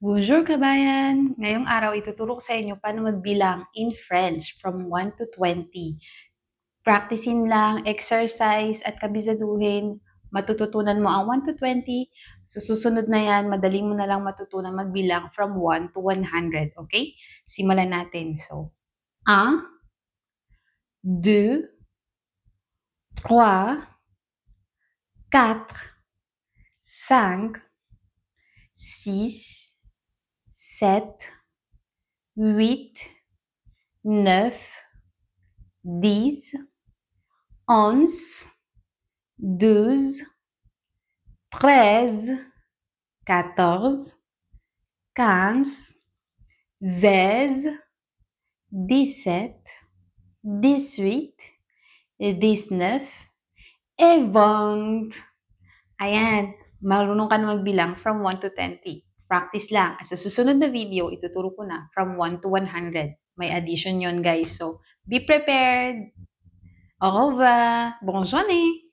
Bonjour kabayan! Ngayong araw ituturo ko sa inyo paano magbilang in French from 1 to 20. Practicein lang, exercise at kabisaduhin. Matututunan mo ang 1 to 20. Susunod na yan, madali mo na lang matutunan magbilang from 1 to 100. Okay? Simulan natin. So, 1, 2, 3, 4, 5, 6, 7, 8, 9, 10, 11, 12, 13, 14, 15, 16, 17, 18, 19, et 20. Ayan, marunong ka na magbilang from 1 to 20. Practice lang. At sa susunod na video, ituturo ko na from 1 to 100. May addition yon guys. So, be prepared. Au revoir. Bonne journée.